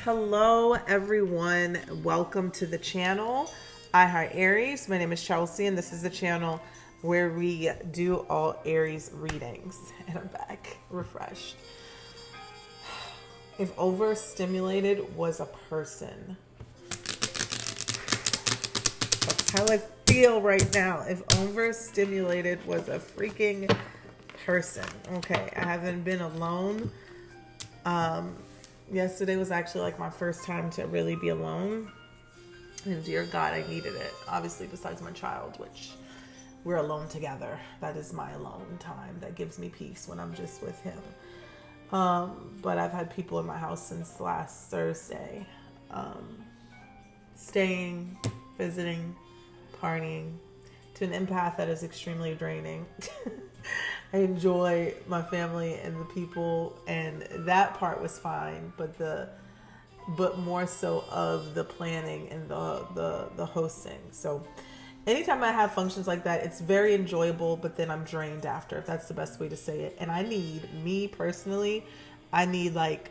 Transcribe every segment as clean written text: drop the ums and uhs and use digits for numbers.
Hello everyone, welcome to the channel. I Hi Aries. My name is Chelsea and this is the channel where we do all Aries readings. And I'm back, refreshed. If overstimulated was a person. That's how I feel right now. If overstimulated was a freaking person. Okay, I haven't been alone. Yesterday was actually like my first time to really be alone. And dear God, I needed it. Obviously, besides my child, which we're alone together. That is my alone time. That gives me peace when I'm just with him. But I've had people in my house since last Thursday. Staying, visiting, partying. To an empath, that is extremely draining. I enjoy my family and the people, and that part was fine, but more so of the planning and the hosting. So anytime I have functions like that, it's very enjoyable, but then I'm drained after, if that's the best way to say it. And I need like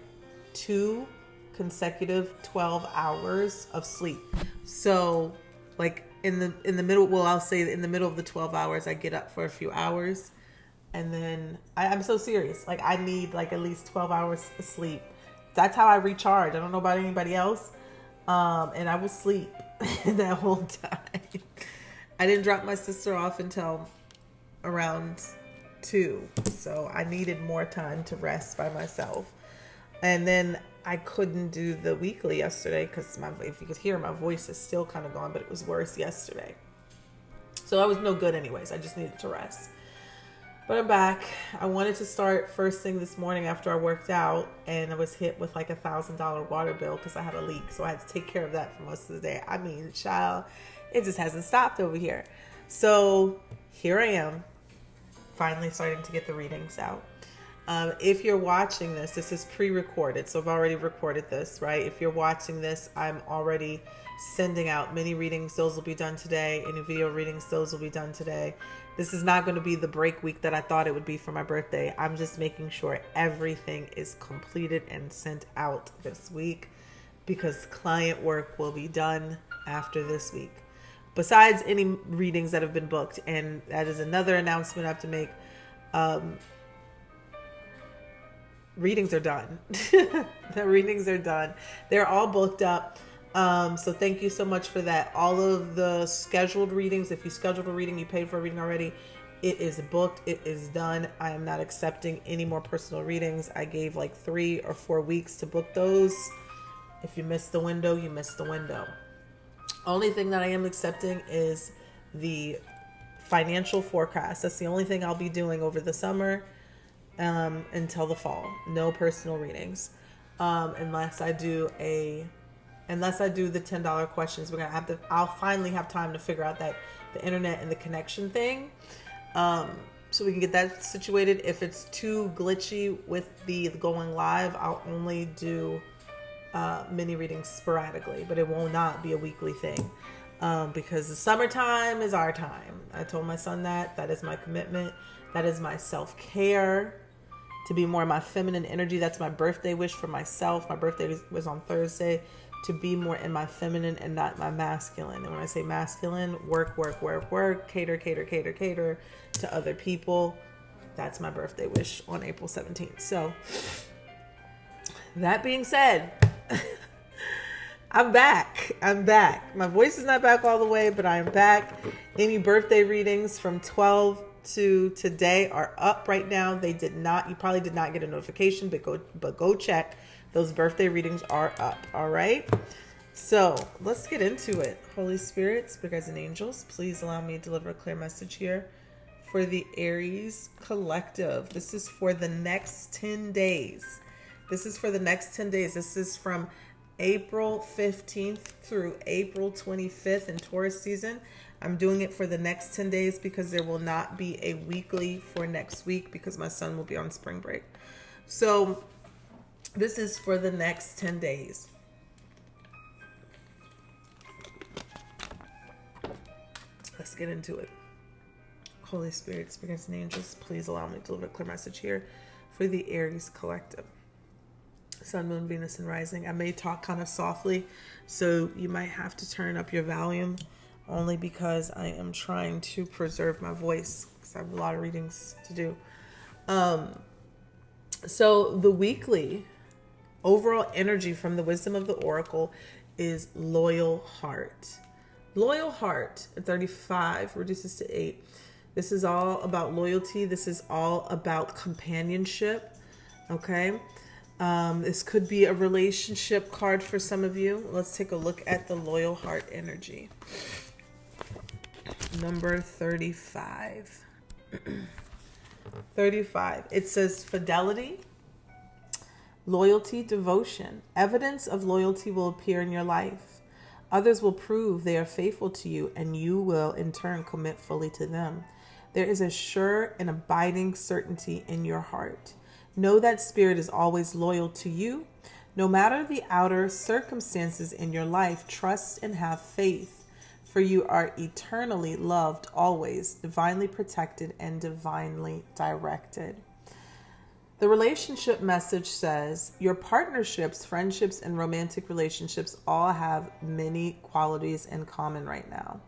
2 consecutive 12 hours of sleep. So like in the middle, well, I'll say in the middle of the 12 hours, I get up for a few hours. And then I'm so serious. Like I need like at least 12 hours of sleep. That's how I recharge. I don't know about anybody else. And I will sleep that whole time. I didn't drop my sister off until around 2. So I needed more time to rest by myself. And then I couldn't do the weekly yesterday because if you could hear, my voice is still kind of gone, but it was worse yesterday. So I was no good anyways. I just needed to rest. But I'm back. I wanted to start first thing this morning after I worked out, and I was hit with like $1,000 water bill because I had a leak. So I had to take care of that for most of the day. I mean, child, it just hasn't stopped over here. So here I am, finally starting to get the readings out. If you're watching this is pre-recorded. So I've already recorded this, right? If you're watching this, I'm already sending out mini readings. Those will be done today. Any video readings, those will be done today. This is not going to be the break week that I thought it would be for my birthday. I'm just making sure everything is completed and sent out this week because client work will be done after this week. Besides any readings that have been booked. And that is another announcement I have to make. Readings are done. The readings are done. They're all booked up. So thank you so much for that. All of the scheduled readings, if you scheduled a reading, you paid for a reading already, it is booked. It is done. I am not accepting any more personal readings. I gave like 3 or 4 weeks to book those. If you missed the window, you missed the window. Only thing that I am accepting is the financial forecast. That's the only thing I'll be doing over the summer until the fall. No personal readings. Unless I do the $10 questions. I'll finally have time to figure out that the internet and the connection thing. So we can get that situated. If it's too glitchy with the going live, I'll only do mini readings sporadically, but it will not be a weekly thing. Because the summertime is our time. I told my son that is my commitment. That is my self-care, to be more in my feminine energy. That's my birthday wish for myself. My birthday was on Thursday. To be more in my feminine and not my masculine. And when I say masculine, work, cater to other people. That's my birthday wish on April 17th. So that being said, I'm back. My voice is not back all the way, but I am back. Any birthday readings from 12 to today are up right now. You probably did not get a notification, but go check. Those birthday readings are up. All right. So let's get into it. Holy Spirit, Spirit guides and angels, please allow me to deliver a clear message here for the Aries collective. This is for the next 10 days. This is from April 15th through April 25th in Taurus season. I'm doing it for the next 10 days because there will not be a weekly for next week because my son will be on spring break. So this is for the next 10 days. Let's get into it. Holy Spirit, spirits and angels, please allow me to deliver a clear message here for the Aries collective. Sun, Moon, Venus, and Rising. I may talk kind of softly, so you might have to turn up your volume, only because I am trying to preserve my voice because I have a lot of readings to do. So the weekly overall energy from the wisdom of the oracle is loyal heart. Loyal heart at 35 reduces to 8. This is all about loyalty. This is all about companionship. Okay. This could be a relationship card for some of you. Let's take a look at the loyal heart energy. Number 35. 35. It says fidelity, loyalty, devotion. Evidence of loyalty will appear in your life. Others will prove they are faithful to you, and you will in turn commit fully to them. There is a sure and abiding certainty in your heart. Know that spirit is always loyal to you. No matter the outer circumstances in your life, trust and have faith, for you are eternally loved, always, divinely protected, and divinely directed. The relationship message says your partnerships, friendships, and romantic relationships all have many qualities in common right now.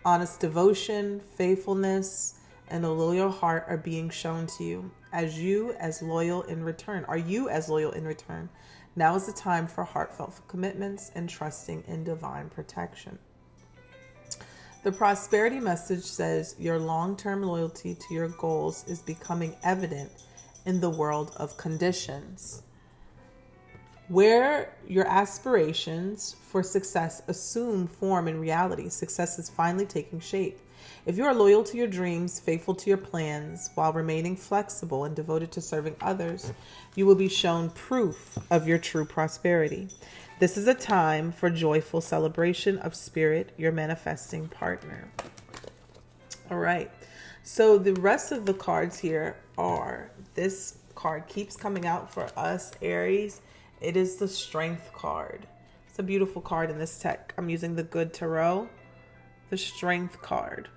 Honest devotion, faithfulness, and a loyal heart are being shown to you. Are you as loyal in return? Now is the time for heartfelt commitments and trusting in divine protection. The prosperity message says your long-term loyalty to your goals is becoming evident in the world of conditions, where your aspirations for success assume form in reality. Success is finally taking shape. If you are loyal to your dreams, faithful to your plans, while remaining flexible and devoted to serving others, you will be shown proof of your true prosperity. This is a time for joyful celebration of spirit, your manifesting partner. All right. So the rest of the cards here are, this card keeps coming out for us, Aries. It is the Strength card. It's a beautiful card in this deck. I'm using the Good Tarot, the Strength card.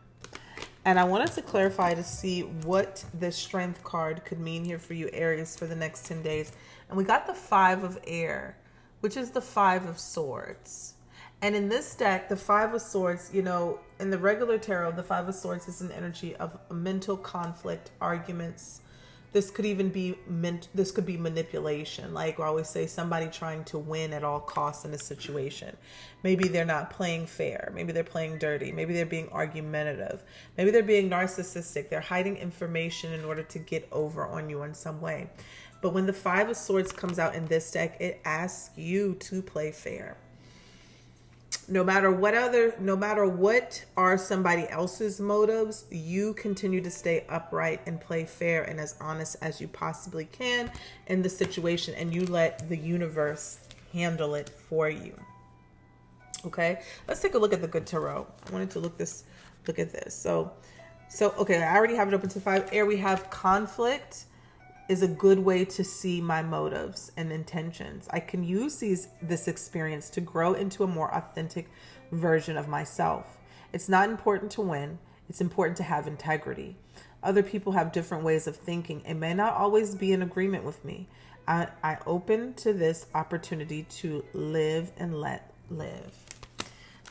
And I wanted to clarify to see what this Strength card could mean here for you, Aries, for the next 10 days. And we got the 5 of Air, which is the 5 of Swords. And in this deck, the 5 of Swords, you know, in the regular tarot, the 5 of Swords is an energy of mental conflict, arguments. This could even be this could be manipulation. Like I always say, somebody trying to win at all costs in a situation. Maybe they're not playing fair. Maybe they're playing dirty. Maybe they're being argumentative. Maybe they're being narcissistic. They're hiding information in order to get over on you in some way. But when the 5 of Swords comes out in this deck, it asks you to play fair. No matter what are somebody else's motives, you continue to stay upright and play fair and as honest as you possibly can in the situation, and you let the universe handle it for you. Okay, let's take a look at the Good Tarot. I wanted to look at this. So okay, I already have it open to 5. Air, we have conflict is a good way to see my motives and intentions. I can use this experience to grow into a more authentic version of myself. It's not important to win. It's important to have integrity. Other people have different ways of thinking and may not always be in agreement with me. I open to this opportunity to live and let live.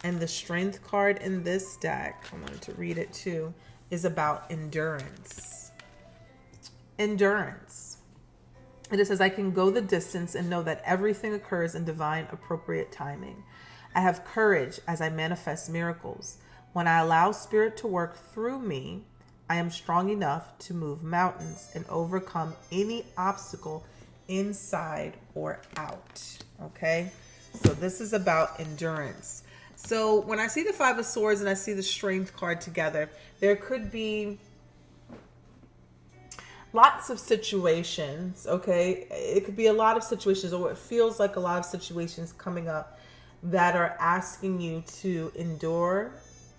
And the Strength card in this deck, I wanted to read it too, is about endurance. Endurance. And it says, I can go the distance and know that everything occurs in divine appropriate timing. I have courage as I manifest miracles. When I allow spirit to work through me, I am strong enough to move mountains and overcome any obstacle inside or out. Okay? So this is about endurance. So when I see the 5 of Swords and I see the Strength card together, there could be lots of situations, okay? It could be a lot of situations, or it feels like a lot of situations coming up that are asking you to endure,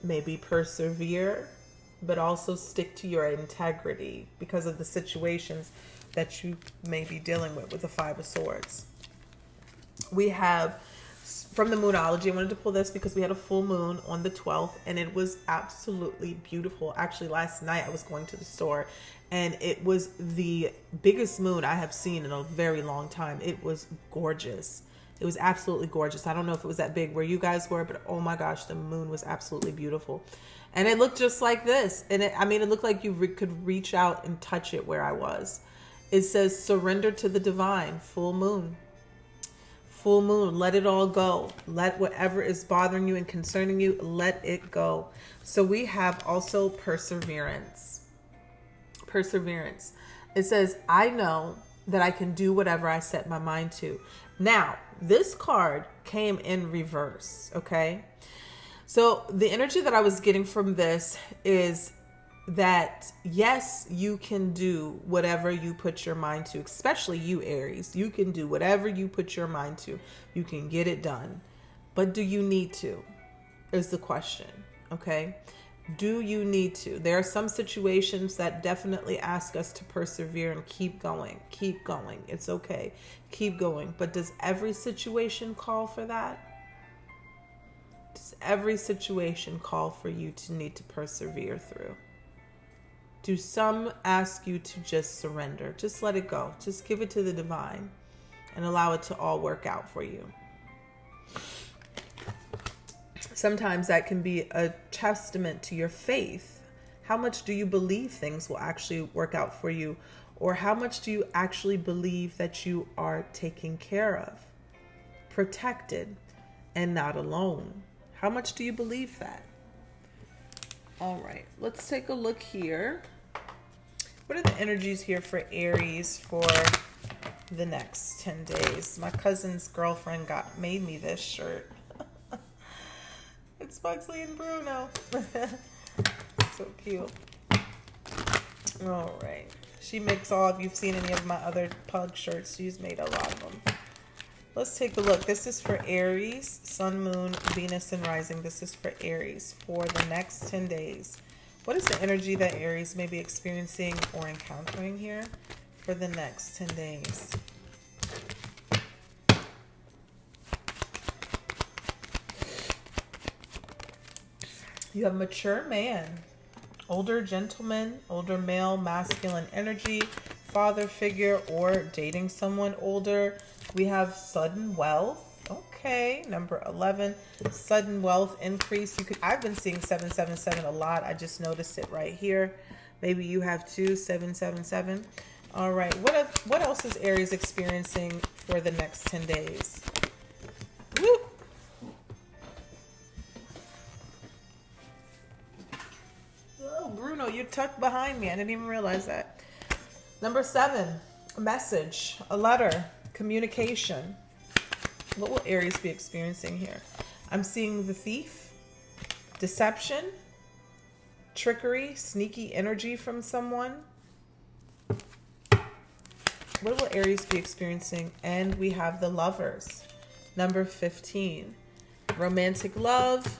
maybe persevere, but also stick to your integrity because of the situations that you may be dealing with the 5 of Swords. We have from the Moonology. I wanted to pull this because we had a full moon on the 12th and it was absolutely beautiful. Actually, last night I was going to the store and it was the biggest moon I have seen in a very long time. It was gorgeous. It was absolutely gorgeous. I don't know if it was that big where you guys were, but oh my gosh, the moon was absolutely beautiful. And it looked just like this. And it looked like you could reach out and touch it where I was. It says, surrender to the divine, full moon. Full moon, let it all go. Let whatever is bothering you and concerning you, let it go. So we have also perseverance. Perseverance. It says, I know that I can do whatever I set my mind to. Now, this card came in reverse, okay? So the energy that I was getting from this is that, yes, you can do whatever you put your mind to, especially you, Aries. You can do whatever you put your mind to. You can get it done. But do you need to? Is the question, okay? Do you need to? There are some situations that definitely ask us to persevere and keep going. Keep going. It's okay. Keep going. But does every situation call for that? Does every situation call for you to need to persevere through? Do some ask you to just surrender? Just let it go. Just give it to the divine and allow it to all work out for you. Sometimes that can be a testament to your faith. How much do you believe things will actually work out for you? Or how much do you actually believe that you are taken care of, protected, and not alone? How much do you believe that? All right, let's take a look here. What are the energies here for Aries for the next 10 days? My cousin's girlfriend made me this shirt. It's Bugsley and Bruno. So cute. All right. She makes all, if you've seen any of my other pug shirts, she's made a lot of them. Let's take a look. This is for Aries, Sun, Moon, Venus, and Rising. This is for Aries for the next 10 days. What is the energy that Aries may be experiencing or encountering here for the next 10 days? You have mature man, older gentleman, older male, masculine energy, father figure, or dating someone older. We have sudden wealth. Okay, number 11, sudden wealth increase. I've been seeing 777 a lot. I just noticed it right here. Maybe you have too, 777. All right, what else is Aries experiencing for the next 10 days? Woo! Oh, Bruno, you're tucked behind me. I didn't even realize that. Number 7, a message, a letter, communication. What will Aries be experiencing here? I'm seeing the thief, deception, trickery, sneaky energy from someone. What will Aries be experiencing? And we have the lovers. Number 15, romantic love,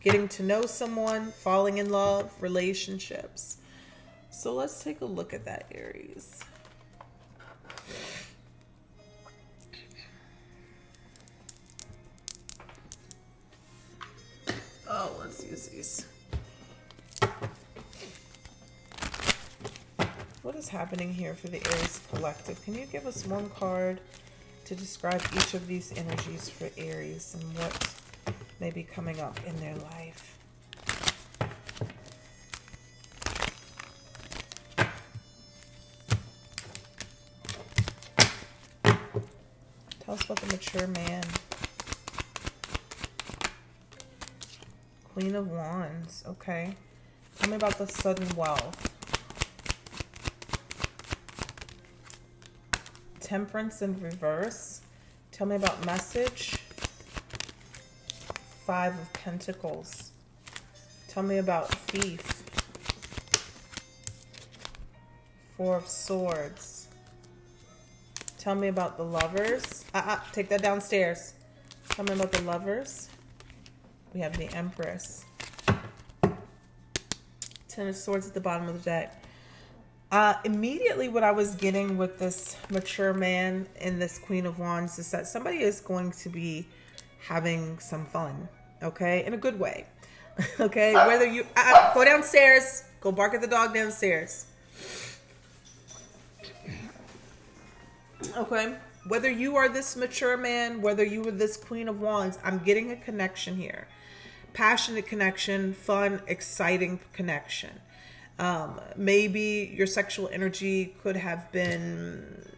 getting to know someone, falling in love, relationships. So let's take a look at that, Aries. Oh, let's use these. What is happening here for the Aries collective? Can you give us one card to describe each of these energies for Aries and what may be coming up in their life? Tell us about the mature man. Queen of Wands. Okay. Tell me about the sudden wealth. Temperance in reverse. Tell me about message. 5 of Pentacles. Tell me about thief. 4 of Swords. Tell me about the lovers. Take that downstairs. Tell me about the lovers. We have the Empress. 10 of Swords at the bottom of the deck. Immediately what I was getting with this mature man and this Queen of Wands is that somebody is going to be having some fun, okay, in a good way. Okay, whether you go downstairs, go bark at the dog downstairs. Okay, whether you are this mature man, whether you are this Queen of Wands, I'm getting a connection here. Passionate connection, fun, exciting connection. Maybe your sexual energy could have been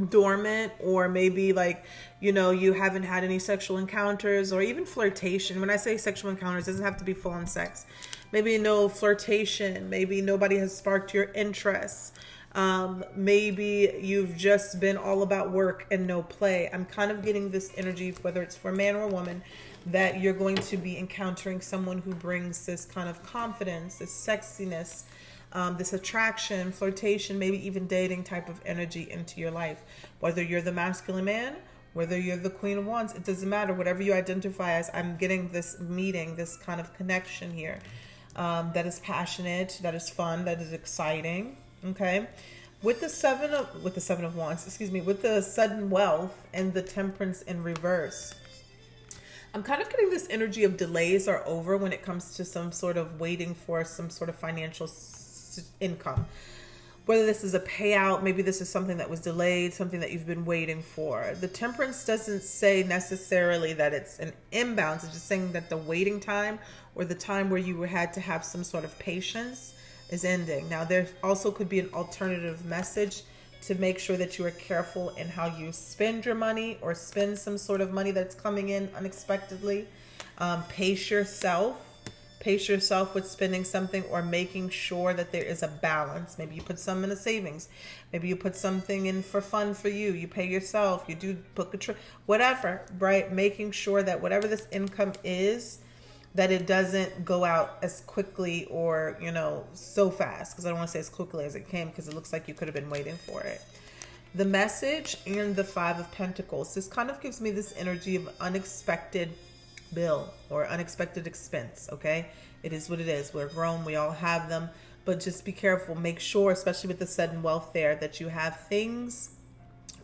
dormant, or maybe like, you know, you haven't had any sexual encounters or even flirtation. When I say sexual encounters, it doesn't have to be full on sex. Maybe no flirtation. Maybe nobody has sparked your interest. Maybe you've just been all about work and no play. I'm kind of getting this energy, whether it's for a man or a woman, that you're going to be encountering someone who brings this kind of confidence, this sexiness, this attraction, flirtation, maybe even dating type of energy into your life. Whether you're the masculine man, whether you're the Queen of Wands, it doesn't matter. Whatever you identify as, I'm getting this meeting, this kind of connection here, that is passionate, that is fun, that is exciting. Okay, with the seven of wands, with the sudden wealth and the temperance in reverse, I'm kind of getting this energy of delays are over when it comes to some sort of waiting for some sort of financial income. Whether this is a payout, maybe this is something that was delayed, something that you've been waiting for. The temperance doesn't say necessarily that it's an imbalance. It's just saying that the waiting time, or the time where you had to have some sort of patience, is ending. Now, there also could be an alternative message to make sure that you are careful in how you spend your money, or spend some sort of money that's coming in unexpectedly. Pace yourself with spending something, or making sure that there is a balance. Maybe you put some in a savings. Maybe you put something in for fun for you. You pay yourself. You do book a trip, whatever, right? Making sure that whatever this income is, that it doesn't go out as quickly, or, you know, so fast. Because I don't want to say as quickly as it came, because it looks like you could have been waiting for it. The message and the Five of Pentacles. This kind of gives me this energy of unexpected bill or unexpected expense. Okay, it is what it is. We're grown, we all have them, but just be careful. Make sure, especially with the sudden wealth there, that you have things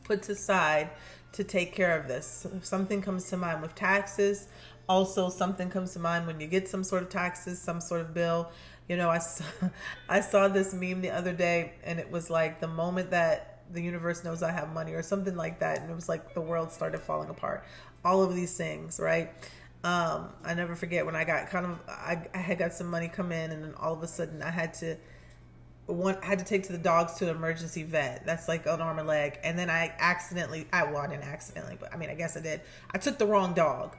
put aside to take care of this. If something comes to mind with taxes, also something comes to mind when you get some sort of taxes, some sort of bill. You know, I saw this meme the other day, and it was like, the moment that the universe knows I have money, or something like that, and it was like the world started falling apart. All of these things, right? I never forget when I got I had got some money come in, and then all of a sudden I had to take to the dogs to an emergency vet. That's like an arm and leg. And then I didn't accidentally, but I mean, I guess I did. I took the wrong dog.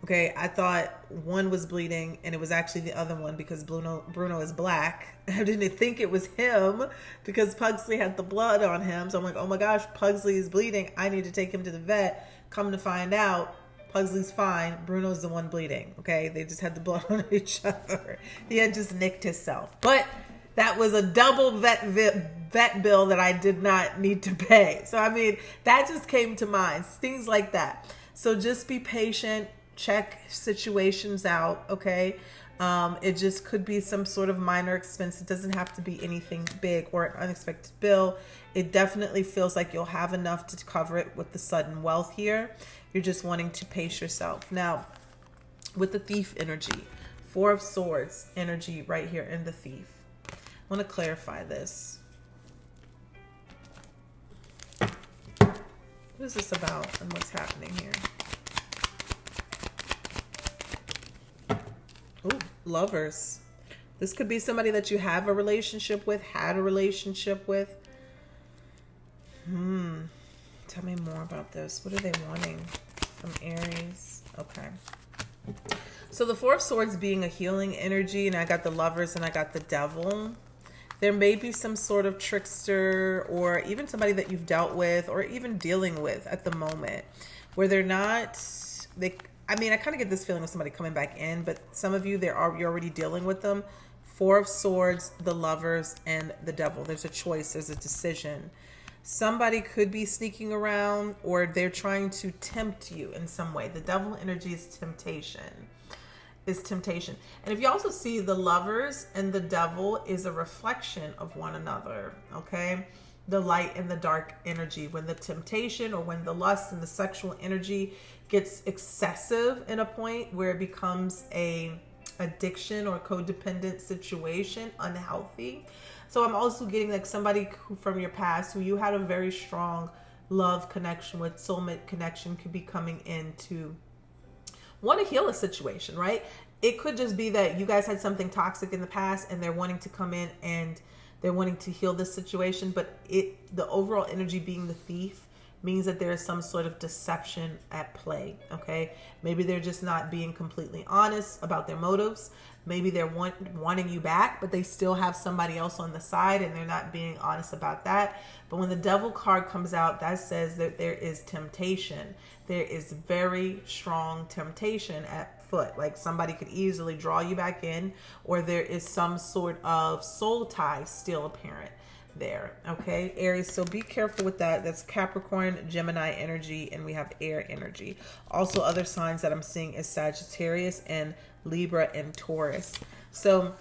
Okay, I thought one was bleeding, and it was actually the other one, because Bruno is black. I didn't think it was him, because Pugsley had the blood on him. So I'm like, oh my gosh, Pugsley is bleeding. I need to take him to the vet. Come to find out, Pugsley's fine. Bruno's the one bleeding. Okay, they just had the blood on each other. He had just nicked himself. But that was a double vet bill that I did not need to pay. So I mean, that just came to mind. Things like that. So just be patient. Check situations out, okay? It just could be some sort of minor expense. It doesn't have to be anything big or an unexpected bill. It definitely feels like you'll have enough to cover it with the sudden wealth here. You're just wanting to pace yourself. Now, with the Thief energy, Four of Swords energy right here in the Thief. I want to clarify this. What is this about, and what's happening here? Ooh, Lovers. This could be somebody that you have a relationship with, had a relationship with. Tell me more about this. What are they wanting from Aries? Okay. So the Four of Swords being a healing energy, and I got the Lovers and I got the Devil. There may be some sort of trickster, or even somebody that you've dealt with or even dealing with at the moment, where they're not, I mean, I kind of get this feeling of somebody coming back in, but some of you, you're already dealing with them. Four of Swords, the Lovers, and the Devil. There's a choice. There's a decision. Somebody could be sneaking around, or they're trying to tempt you in some way. The Devil energy is temptation. And if you also see, the Lovers and the Devil is a reflection of one another, okay? the light and the dark energy. When the temptation or when the lust and the sexual energy gets excessive in a point where it becomes a addiction or codependent situation, unhealthy. So I'm also getting like somebody who, from your past, who you had a very strong love connection with, soulmate connection, could be coming in to want to heal a situation, right? It could just be that you guys had something toxic in the past and they're wanting to come in and they're wanting to heal this situation. But the overall energy being the thief means that there is some sort of deception at play, okay? Maybe they're just not being completely honest about their motives. Maybe they're wanting you back, but they still have somebody else on the side and they're not being honest about that. But when the devil card comes out, that says that there is temptation. There is very strong temptation at foot. Like somebody could easily draw you back in, or there is some sort of soul tie still apparent there, okay, Aries? So be careful with that. That's Capricorn, Gemini energy, and we have air energy. Also, other signs that I'm seeing is Sagittarius and Libra and Taurus. So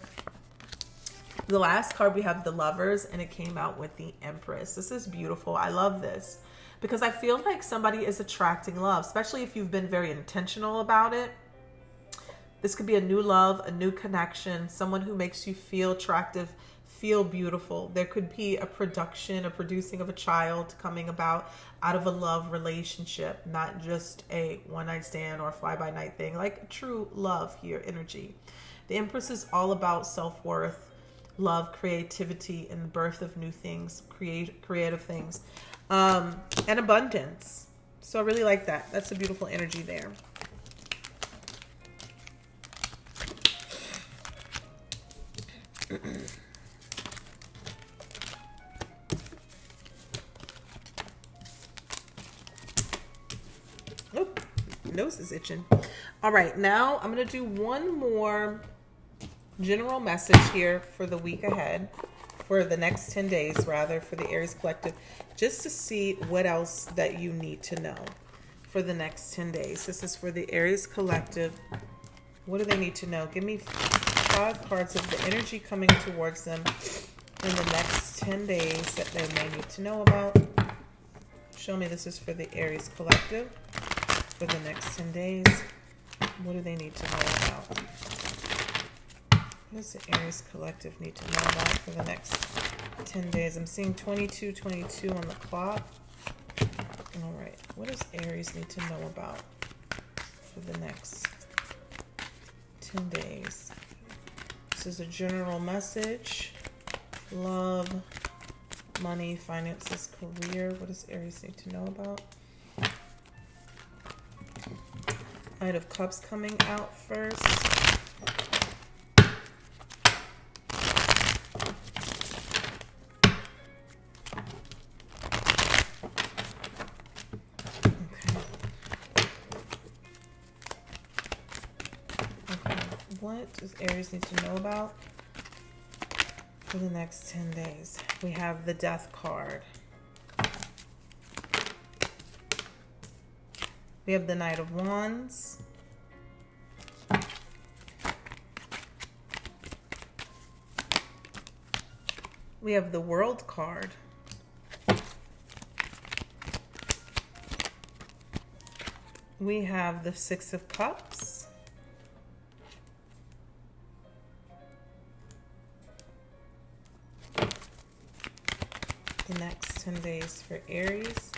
the last card we have the Lovers, and it came out with the Empress. This is beautiful. I love this because I feel like somebody is attracting love, especially if you've been very intentional about it. This could be a new love, a new connection, someone who makes you feel attractive, feel beautiful. There could be a producing of a child coming about out of a love relationship, not just a one-night stand or a fly-by-night thing, like true love here, energy. The Empress is all about self-worth, love, creativity, and the birth of new things, creative things, and abundance. So I really like that. That's a beautiful energy there. Oh, nose is itching. All right, now I'm going to do one more general message here for the week ahead, for the next 10 days, rather, for the Aries Collective, just to see what else that you need to know for the next 10 days. This is for the Aries Collective. What do they need to know? Give me 5 cards of the energy coming towards them in the next 10 days that they may need to know about. Show me this is for the Aries Collective for the next 10 days. What do they need to know about? What does the Aries Collective need to know about for the next 10 days? I'm seeing 22:22 on the clock. All right. What does Aries need to know about for the next 10 days? This is a general message. Love, money, finances, career. What does Aries need to know about? Knight of Cups coming out first. What does Aries need to know about for the next 10 days? We have the Death card. We have the Knight of Wands. We have the World card. We have the Six of Cups. The next 10 days for Aries.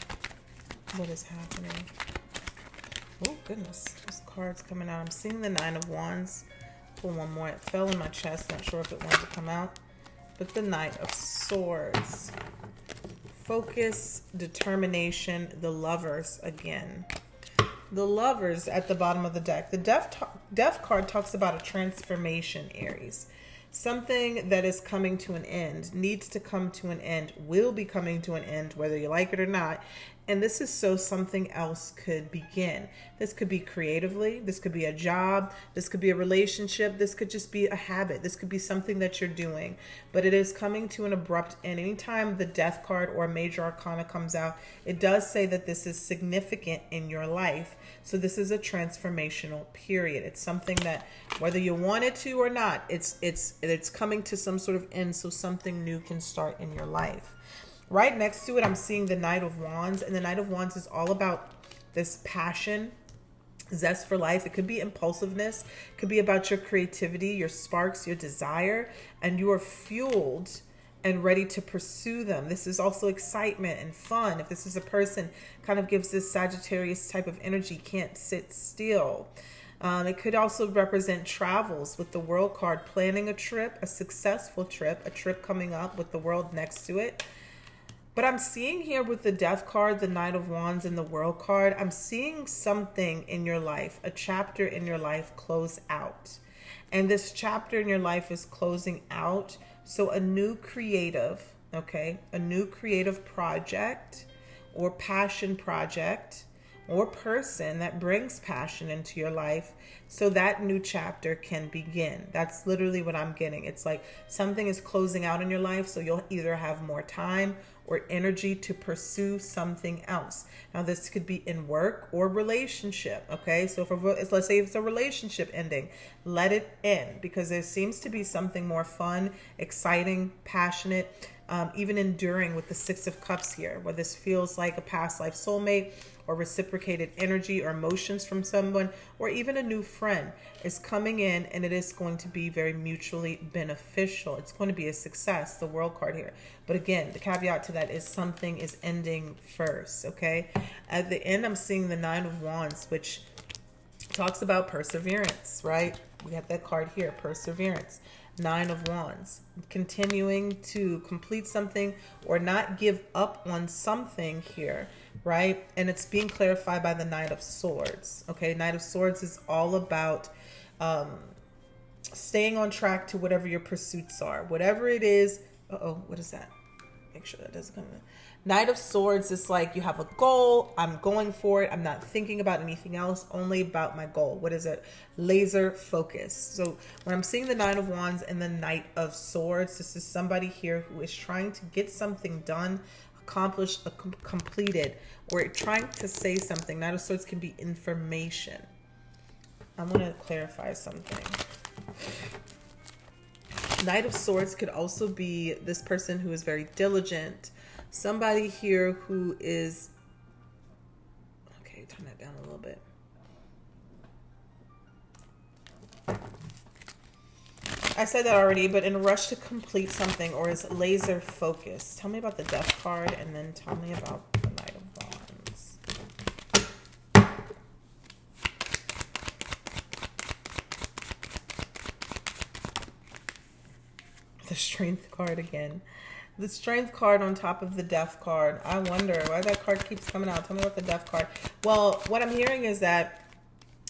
What is happening? Oh, goodness. This card's coming out. I'm seeing the Nine of Wands. Pull one more. It fell in my chest. Not sure if it wanted to come out. But the Knight of Swords. Focus, determination, the Lovers again. The Lovers at the bottom of the deck. The Death card talks about a transformation, Aries. Something that is coming to an end, needs to come to an end, will be coming to an end, whether you like it or not. And this is so something else could begin. This could be creatively. This could be a job. This could be a relationship. This could just be a habit. This could be something that you're doing. But it is coming to an abrupt end. Anytime the Death card or a major arcana comes out, it does say that this is significant in your life. So this is a transformational period. It's something that, whether you want it to or not, it's coming to some sort of end, so something new can start in your life. Right next to it, I'm seeing the Knight of Wands, and the Knight of Wands is all about this passion, zest for life. It could be impulsiveness, it could be about your creativity, your sparks, your desire, and you are fueled and ready to pursue them. This is also excitement and fun. If this is a person, kind of gives this Sagittarius type of energy, can't sit still. It could also represent travels with the World card, planning a trip, a successful trip, a trip coming up with the World next to it. But I'm seeing here with the Death card, the Knight of Wands, and the World card, I'm seeing something in your life, a chapter in your life close out. And this chapter in your life is closing out. So a new creative, okay, a new creative project or passion project or person that brings passion into your life, so that new chapter can begin. That's literally what I'm getting. It's like something is closing out in your life, so you'll either have more time or energy to pursue something else. Now, this could be in work or relationship, okay? So let's say it's a relationship ending, let it end, because there seems to be something more fun, exciting, passionate, even enduring with the Six of Cups here, where this feels like a past life soulmate or reciprocated energy or emotions from someone, or even a new friend is coming in, and it is going to be very mutually beneficial. It's going to be a success, the World card here. But again, the caveat to that is something is ending first, okay? At the end, I'm seeing the Nine of Wands, which talks about perseverance, right? We have that card here, perseverance. Nine of Wands, continuing to complete something or not give up on something here, right? And it's being clarified by the Knight of Swords, okay? Knight of Swords is all about staying on track to whatever your pursuits are. Whatever it is, what is that? Make sure that doesn't come in. Knight of Swords is like you have a goal. I'm going for it. I'm not thinking about anything else, only about my goal. What is it? Laser focus. So when I'm seeing the Nine of Wands and the Knight of Swords, this is somebody here who is trying to get something done, accomplished, completed, or trying to say something. Knight of Swords can be information. I'm going to clarify something. Knight of Swords could also be this person who is very diligent. Somebody here who is, okay, turn that down a little bit. I said that already, but in a rush to complete something or is laser focused. Tell me about the Death card, and then tell me about the Knight of Wands. The Strength card again. The Strength card on top of the Death card. I wonder why that card keeps coming out. Tell me about the Death card. Well, what I'm hearing is that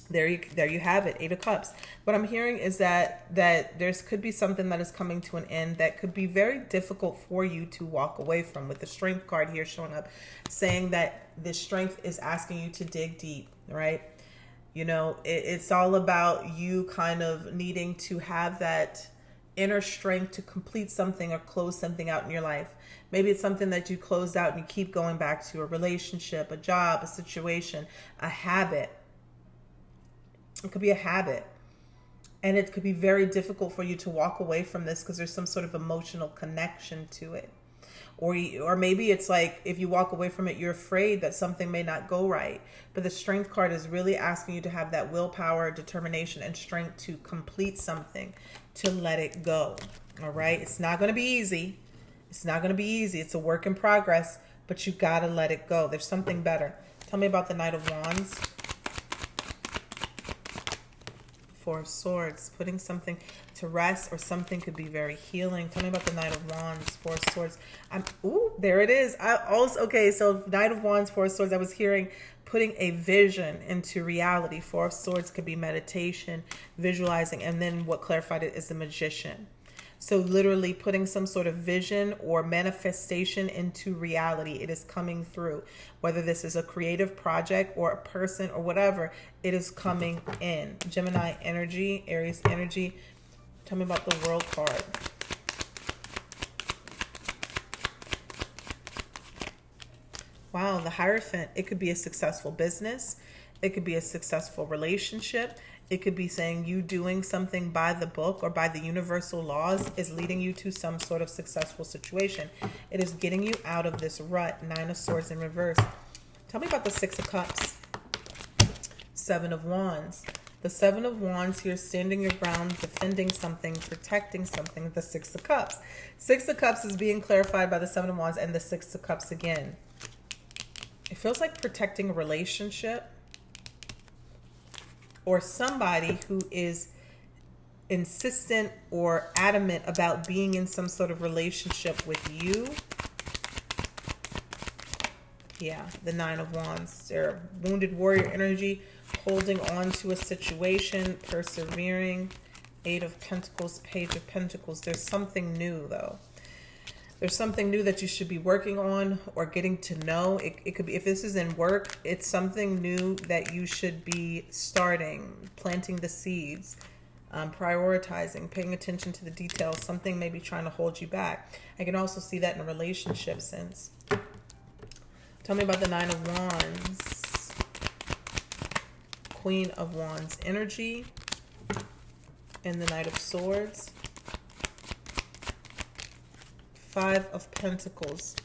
there you have it, Eight of Cups. What I'm hearing is that there's could be something that is coming to an end that could be very difficult for you to walk away from. With the Strength card here showing up, saying that the Strength is asking you to dig deep, right? You know, it's all about you kind of needing to have that inner strength to complete something or close something out in your life. Maybe it's something that you closed out and you keep going back to, a relationship, a job, a situation, a habit. It could be a habit. And it could be very difficult for you to walk away from this because there's some sort of emotional connection to it. Or maybe it's like if you walk away from it, you're afraid that something may not go right. But the Strength card is really asking you to have that willpower, determination, and strength to complete something, to let it go. All right? It's not going to be easy. It's not going to be easy. It's a work in progress, but you got to let it go. There's something better. Tell me about the Knight of Wands. Four of Swords, putting something to rest, or something could be very healing. Tell me about the Knight of Wands, Four of Swords. There it is. Okay, so Knight of Wands, Four of Swords, I was hearing putting a vision into reality. Four of Swords could be meditation, visualizing, and then what clarified it is the Magician. So literally putting some sort of vision or manifestation into reality. It is coming through. Whether this is a creative project or a person or whatever, it is coming in. Gemini energy, Aries energy. Tell me about the World card. Wow, the Hierophant. It could be a successful business. It could be a successful relationship. It could be saying you doing something by the book or by the universal laws is leading you to some sort of successful situation. It is getting you out of this rut. 9 of Swords in reverse. Tell me about the 6 of Cups. 7 of Wands. The 7 of Wands here, standing your ground, defending something, protecting something. The 6 of Cups. 6 of Cups is being clarified by the 7 of Wands and the 6 of Cups again. It feels like protecting a relationship or somebody who is insistent or adamant about being in some sort of relationship with you. Yeah, the 9 of Wands. They're wounded warrior energy, holding on to a situation, persevering. 8 of Pentacles, Page of Pentacles. There's something new, though. There's something new that you should be working on or getting to know. It could be, if this is in work, it's something new that you should be starting, planting the seeds, prioritizing, paying attention to the details. Something may be trying to hold you back. I can also see that in a relationship sense. Tell me about the 9 of Wands. Queen of Wands energy. And the Knight of Swords. 5 of Pentacles.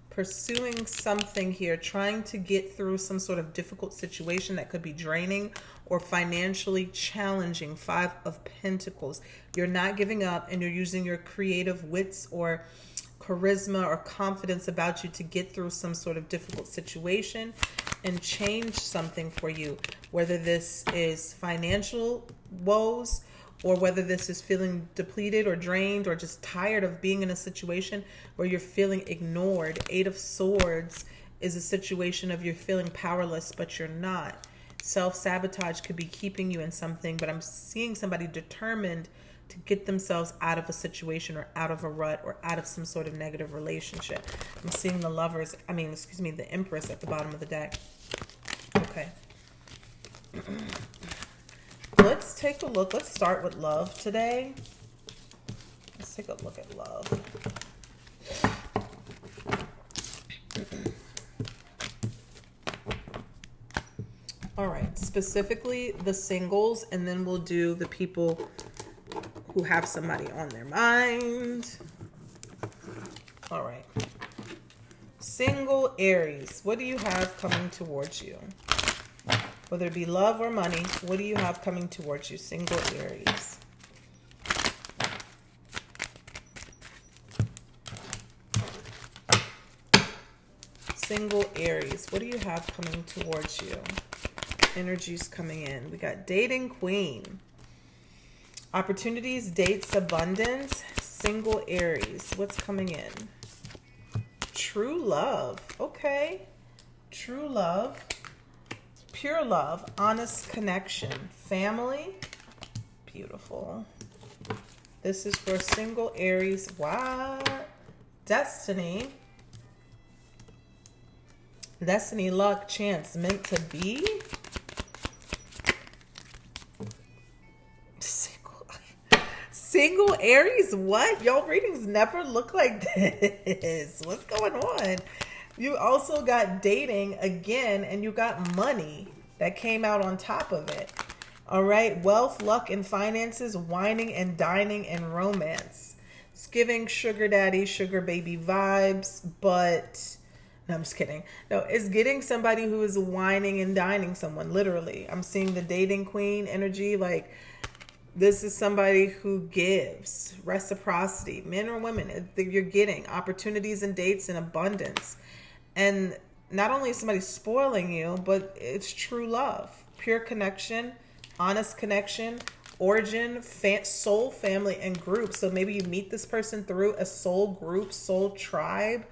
Pursuing something here, trying to get through some sort of difficult situation that could be draining or financially challenging. 5 of Pentacles. You're not giving up and you're using your creative wits or charisma or confidence about you to get through some sort of difficult situation and change something for you. Whether this is financial woes, or whether this is feeling depleted or drained or just tired of being in a situation where you're feeling ignored. 8 of Swords is a situation of you're feeling powerless, but you're not. Self-sabotage could be keeping you in something, but I'm seeing somebody determined to get themselves out of a situation or out of a rut or out of some sort of negative relationship. I'm seeing the Lovers, the Empress at the bottom of the deck. Okay. Let's take a look. Let's start with love today. Let's take a look at love. All right. Specifically the singles, and then we'll do the people who have somebody on their mind. All right. Single Aries. What do you have coming towards you? Whether it be love or money, what do you have coming towards you? Single Aries. Single Aries. What do you have coming towards you? Energies coming in. We got Dating Queen. Opportunities, dates, abundance. Single Aries. What's coming in? True love. Okay. True love. Pure love, honest connection, family, beautiful. This is for single Aries. Wow. Destiny, luck, chance, meant to be. Single Aries, what? Y'all readings never look like this. What's going on? You also got dating again, and you got money that came out on top of it. All right. Wealth, luck, and finances, whining and dining and romance. It's giving sugar daddy, sugar baby vibes, but no, I'm just kidding. No, it's getting somebody who is whining and dining someone, literally. I'm seeing the Dating Queen energy. Like, this is somebody who gives reciprocity, men or women. You're getting opportunities and dates in abundance. And not only is somebody spoiling you, but it's true love, pure connection, honest connection, origin, soul, family, and group. So maybe you meet this person through a soul group, soul tribe,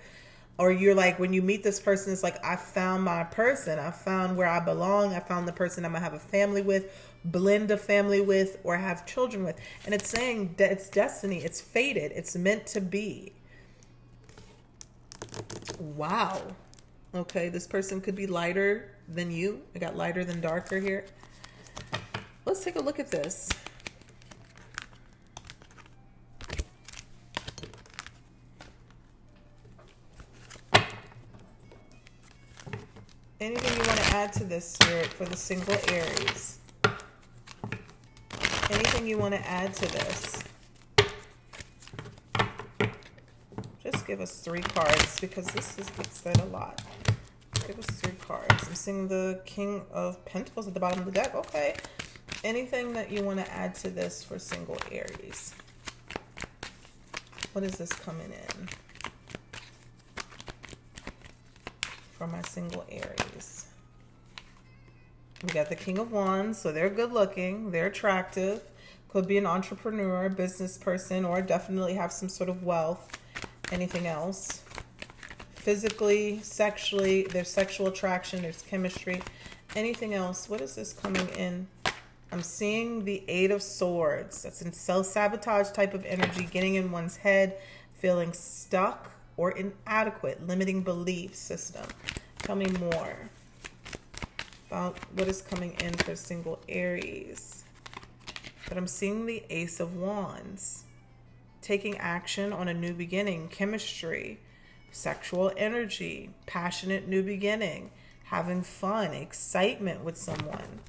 or you're like, when you meet this person, it's like, I found my person. I found where I belong. I found the person I'm going to have a family with, blend a family with, or have children with. And it's saying that it's destiny. It's fated. It's meant to be. Wow. Okay, this person could be lighter than you. I got lighter than darker here. Let's take a look at this. Anything you want to add to this, Spirit, for the single Aries? Anything you want to add to this? Just give us 3 cards, because this is said a lot. Give us 3 cards. I'm seeing the King of Pentacles at the bottom of the deck. Okay. Anything that you want to add to this for single Aries? What is this coming in for my single Aries? We got the King of Wands, so they're good looking, they're attractive, could be an entrepreneur, business person, or definitely have some sort of wealth. Anything else? Physically, sexually, there's sexual attraction, there's chemistry. Anything else? What is this coming in? I'm seeing the 8 of Swords. That's in self-sabotage type of energy, getting in one's head, feeling stuck or inadequate, limiting belief system. Tell me more about what is coming in for single Aries. But I'm seeing the Ace of Wands. Taking action on a new beginning, chemistry, sexual energy, passionate new beginning, having fun, excitement with someone.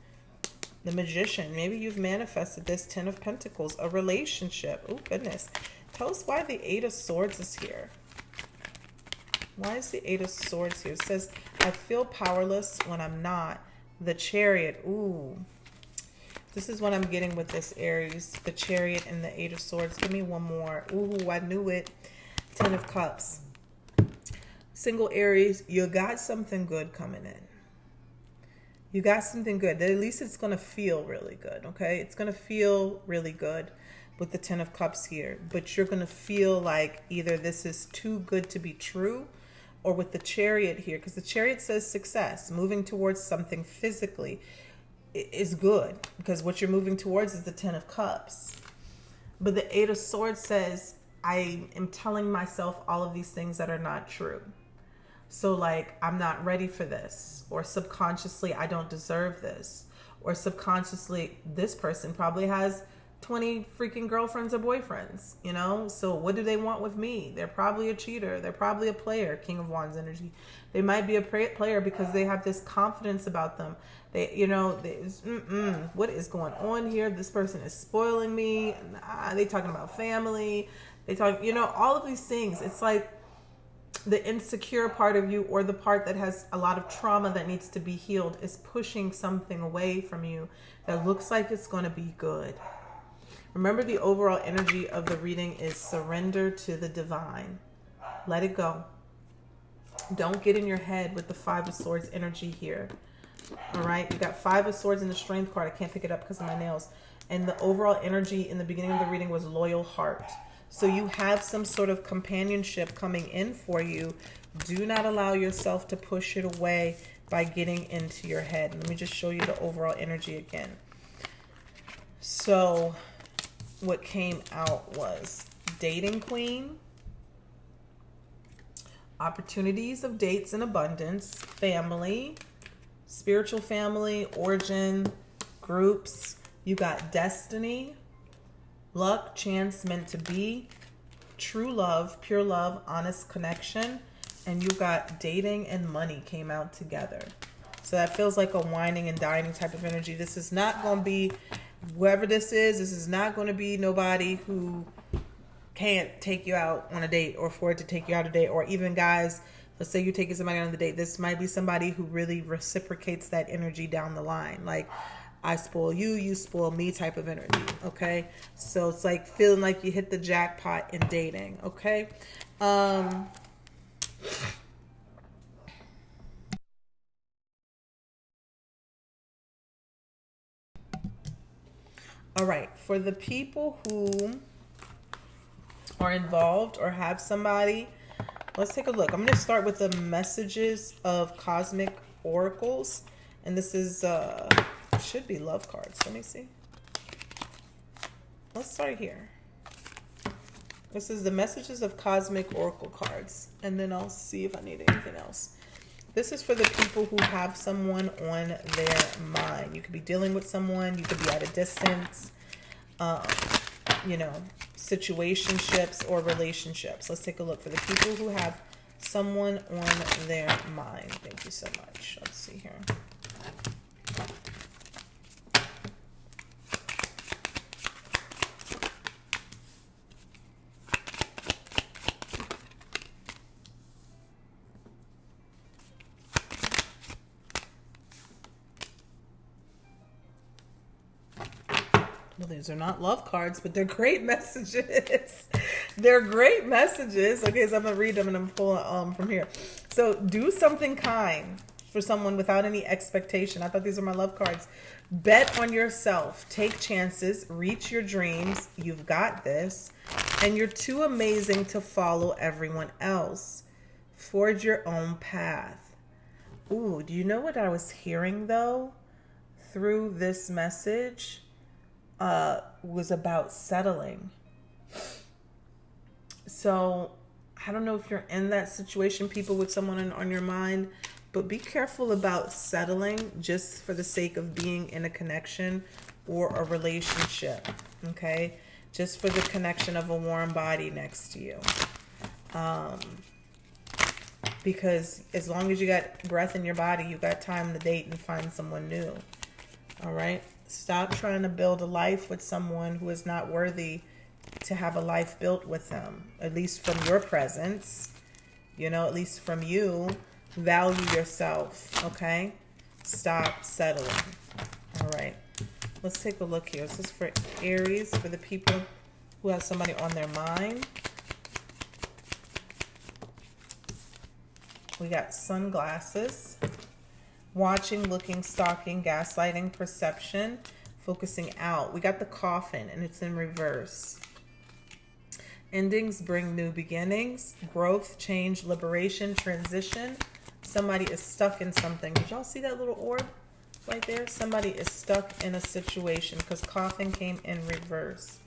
The Magician. Maybe you've manifested this 10 of Pentacles, a relationship. Oh, goodness. Tell us why the 8 of Swords is here. Why is the 8 of Swords here? It says, I feel powerless when I'm not. The Chariot. Ooh. This is what I'm getting with this, Aries. The Chariot and the 8 of Swords. Give me one more. Ooh, I knew it. 10 of Cups. Single Aries, you got something good coming in. You got something good. At least it's going to feel really good, okay? It's going to feel really good with the 10 of Cups here. But you're going to feel like either this is too good to be true, or with the Chariot here, because the Chariot says success, moving towards something physically is good, because what you're moving towards is the 10 of Cups. But the 8 of Swords says, I am telling myself all of these things that are not true. So like, I'm not ready for this, or subconsciously, I don't deserve this, or subconsciously, this person probably has 20 freaking girlfriends or boyfriends, you know? So what do they want with me? They're probably a cheater. They're probably a player. King of Wands energy. They might be a player because they have this confidence about them. They, you know, what is going on here? This person is spoiling me. They talking about family. They talk, you know, all of these things. It's like the insecure part of you, or the part that has a lot of trauma that needs to be healed, is pushing something away from you that looks like it's going to be good. Remember, the overall energy of the reading is surrender to the divine. Let it go. Don't get in your head with the 5 of Swords energy here. All right. You got 5 of Swords in the Strength card. I can't pick it up because of my nails. And the overall energy in the beginning of the reading was loyal heart. So you have some sort of companionship coming in for you. Do not allow yourself to push it away by getting into your head. Let me just show you the overall energy again. So what came out was dating queen, opportunities of dates in abundance, family, spiritual family, origin, groups. You got destiny, luck, chance, meant to be, true love, pure love, honest connection, and you got dating and money came out together. So that feels like a whining and dining type of energy. This is not going to be, whoever this is not going to be nobody who can't take you out on a date or afford to take you out on a date. Or even guys, let's say you're taking somebody on a date. This might be somebody who really reciprocates that energy down the line. Like, I spoil you, you spoil me type of energy, okay? So it's like feeling like you hit the jackpot in dating, okay? All right, for the people who are involved or have somebody, let's take a look. I'm going to start with the messages of cosmic oracles. And this is, should be love cards. Let me see. Let's start here. This is the messages of cosmic oracle cards. And then I'll see if I need anything else. This is for the people who have someone on their mind. You could be dealing with someone. You could be at a distance. You know, situationships or relationships. Let's take a look for the people who have someone on their mind. Thank you so much. Let's see here. Well, these are not love cards, but they're great messages. They're great messages. Okay, so I'm going to read them and I'm pulling from here. So do something kind for someone without any expectation. I thought these are my love cards. Bet on yourself. Take chances. Reach your dreams. You've got this. And you're too amazing to follow everyone else. Forge your own path. Ooh, do you know what I was hearing, though, through this message? Was about settling. So I don't know if you're in that situation, people, with someone on your mind, but be careful about settling just for the sake of being in a connection or a relationship. Okay, just for the connection of a warm body next to you. Because as long as you got breath in your body, you got time to date and find someone new. All right. Stop trying to build a life with someone who is not worthy to have a life built with them. At least from your presence, at least from you. Value yourself, okay? Stop settling. All right. Let's take a look here. This is for Aries, for the people who have somebody on their mind. We got sunglasses. Watching, looking, stalking, gaslighting, perception, focusing out. We got the coffin, and it's in reverse. Endings bring new beginnings, growth, change, liberation, transition. Somebody is stuck in something. Did y'all see that little orb right there? Somebody is stuck in a situation because coffin came in reverse.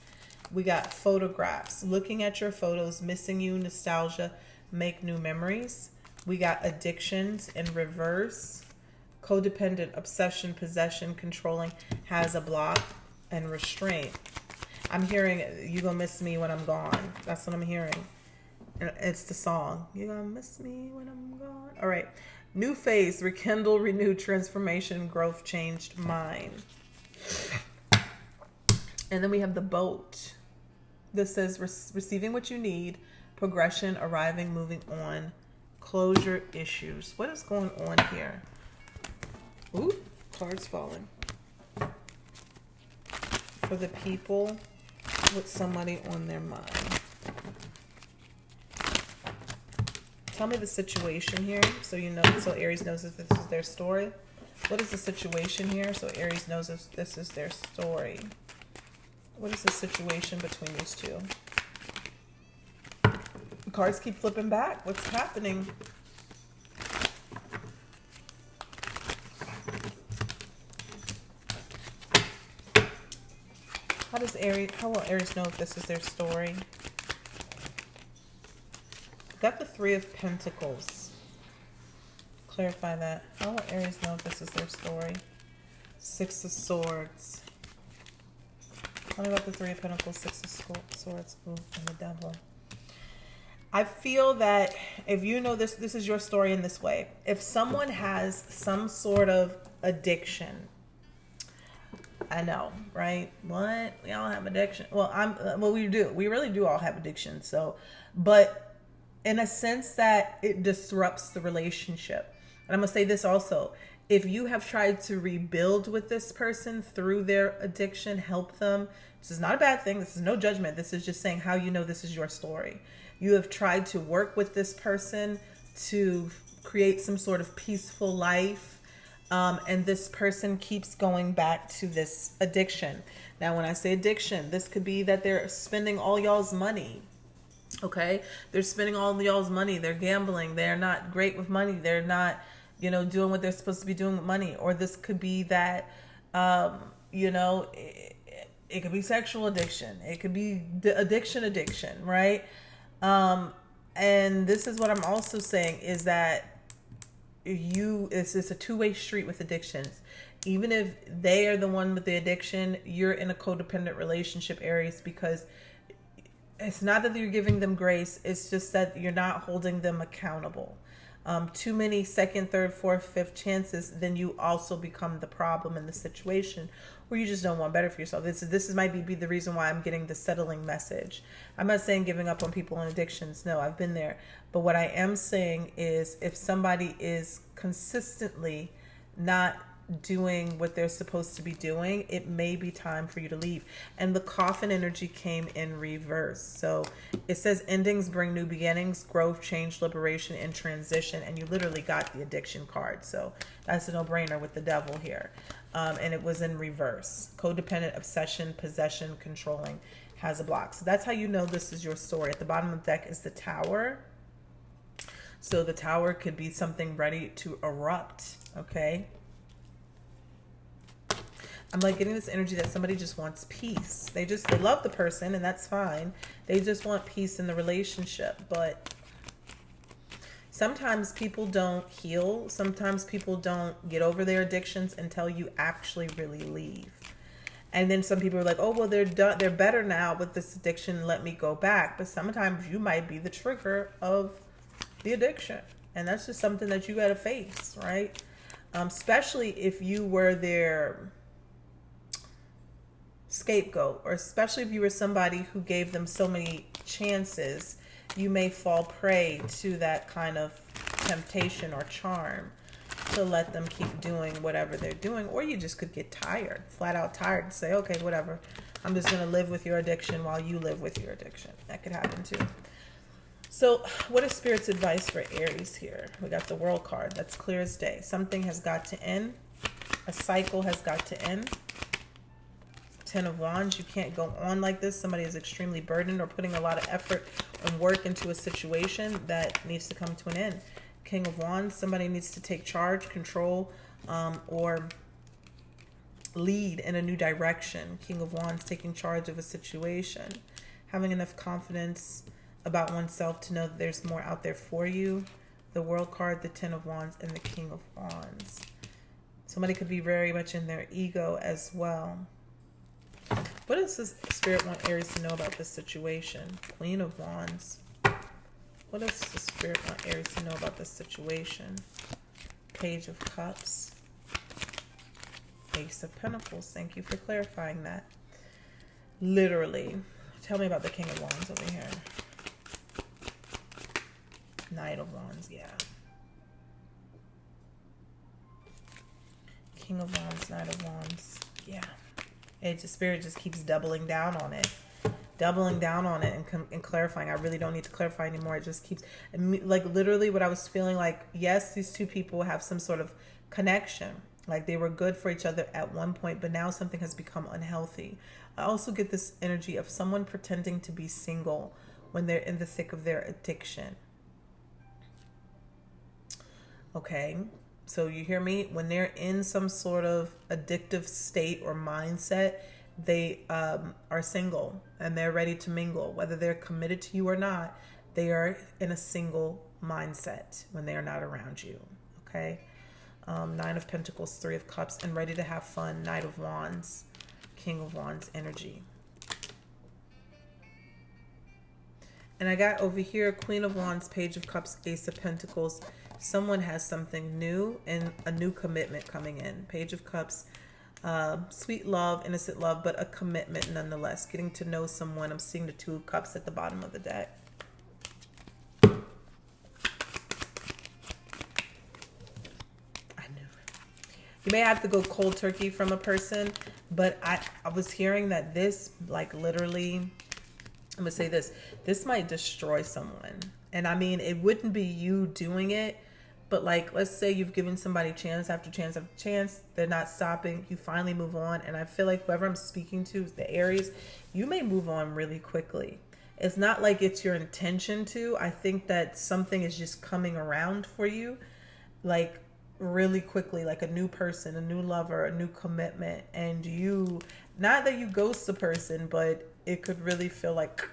We got photographs. Looking at your photos, missing you, nostalgia, make new memories. We got addictions in reverse. Codependent, obsession, possession, controlling, has a block, and restraint. I'm hearing, you gonna miss me when I'm gone. That's what I'm hearing. And it's the song. You gonna miss me when I'm gone. All right. New phase, rekindle, renew, transformation, growth, changed mind. And then we have the boat. This says receiving what you need, progression, arriving, moving on, closure, issues. What is going on here? Ooh, cards falling. For the people with somebody on their mind. Tell me the situation here, so so Aries knows if this is their story. What is the situation here, so Aries knows if this is their story? What is the situation between these two? The cards keep flipping back. What's happening? How will Aries know if this is their story? Got the Three of Pentacles. Clarify that. How will Aries know if this is their story? Six of Swords. Tell me about the Three of Pentacles, Six of Swords, ooh, and the Devil. I feel that if you know this is your story in this way. If someone has some sort of addiction, I know, right? What? We all have addiction. Well, we do. We really do all have addiction. So, but in a sense that it disrupts the relationship. And I'm going to say this also. If you have tried to rebuild with this person through their addiction, help them. This is not a bad thing. This is no judgment. This is just saying how you know this is your story. You have tried to work with this person to create some sort of peaceful life. And this person keeps going back to this addiction. Now, when I say addiction, this could be that they're spending all y'all's money. Okay? They're spending all y'all's money. They're gambling. They're not great with money. They're not, doing what they're supposed to be doing with money. Or this could be that, it could be sexual addiction. It could be addiction, right? And this is what I'm also saying is that it's a two-way street with addictions. Even if they are the one with the addiction, you're in a codependent relationship, Aries, because it's not that you're giving them grace. It's just that you're not holding them accountable. Too many second, third, fourth, fifth chances, then you also become the problem in the situation where you just don't want better for yourself. This might be the reason why I'm getting the settling message. I'm not saying giving up on people in addictions. No, I've been there. But what I am saying is if somebody is consistently not doing what they're supposed to be doing, it may be time for you to leave. And the coffin energy came in reverse. So it says endings bring new beginnings, growth, change, liberation, and transition. And you literally got the addiction card. So that's a no-brainer with the devil here. And it was in reverse. Codependent, obsession, possession, controlling, has a block. So that's how you know this is your story. At the bottom of the deck is the Tower. So the Tower could be something ready to erupt, okay? I'm like getting this energy that somebody just wants peace. They love the person, and that's fine. They just want peace in the relationship. But sometimes people don't heal. Sometimes people don't get over their addictions until you actually really leave. And then some people are like, oh, well, they're done. They're better now with this addiction. Let me go back. But sometimes you might be the trigger of the addiction. And that's just something that you got to face, right? Especially if you were their scapegoat, or especially if you were somebody who gave them so many chances, you may fall prey to that kind of temptation or charm to let them keep doing whatever they're doing. Or you just could get tired, flat out tired, and say, okay, whatever, I'm just going to live with your addiction while you live with your addiction. That could happen too. So what is Spirit's advice for Aries here? We got the World card. That's clear as day. Something has got to end. A cycle has got to end. Ten of Wands, you can't go on like this. Somebody is extremely burdened or putting a lot of effort and work into a situation that needs to come to an end. King of Wands, somebody needs to take charge, control, or lead in a new direction. King of Wands, taking charge of a situation. Having enough confidence about oneself to know that there's more out there for you. The World card, the Ten of Wands, and the King of Wands. Somebody could be very much in their ego as well. What does this Spirit want Aries to know about this situation? Queen of Wands. What does the Spirit want Aries to know about this situation? Page of Cups. Ace of Pentacles. Thank you for clarifying that. Literally. Tell me about the King of Wands over here. Knight of Wands, yeah. King of Wands, Knight of Wands, yeah. Spirit just keeps doubling down on it. And clarifying. I really don't need to clarify anymore. It just keeps, like, literally what I was feeling like, yes, these two people have some sort of connection. Like they were good for each other at one point, but now something has become unhealthy. I also get this energy of someone pretending to be single when they're in the thick of their addiction. Okay. So you hear me? When they're in some sort of addictive state or mindset, they are single and they're ready to mingle. Whether they're committed to you or not, they are in a single mindset when they are not around you. Okay? Nine of Pentacles, Three of Cups, and ready to have fun. Knight of Wands, King of Wands energy. And I got over here Queen of Wands, Page of Cups, Ace of Pentacles. Someone has something new and a new commitment coming in. Page of Cups, sweet love, innocent love, but a commitment nonetheless. Getting to know someone. I'm seeing the Two of Cups at the bottom of the deck. I knew it. You may have to go cold turkey from a person, but I was hearing that this, like, literally, I'm going to say this. This might destroy someone. And I mean, it wouldn't be you doing it, but like, let's say you've given somebody chance after chance after chance. They're not stopping. You finally move on. And I feel like whoever I'm speaking to, the Aries, you may move on really quickly. It's not like it's your intention to. I think that something is just coming around for you, like really quickly, like a new person, a new lover, a new commitment. And you, not that you ghost the person, but it could really feel like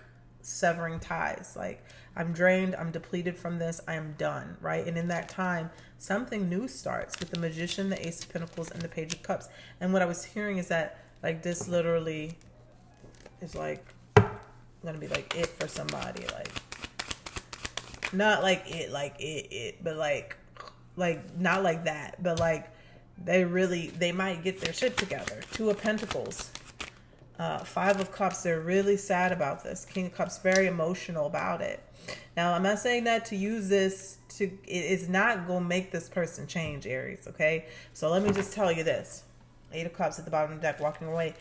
severing ties. Like, I'm drained, I'm depleted from this, I am done, right? And in that time, something new starts with the Magician, the Ace of Pentacles, and the Page of Cups. And what I was hearing is that, like, this literally is like gonna be like it for somebody. Like, not like it, but like not like that, but like they might get their shit together. Two of Pentacles. Five of Cups, they're really sad about this. King of Cups, very emotional about it. Now, I'm not saying that to use this to, it is not going to make this person change, Aries, okay? So let me just tell you this. Eight of Cups at the bottom of the deck, walking away.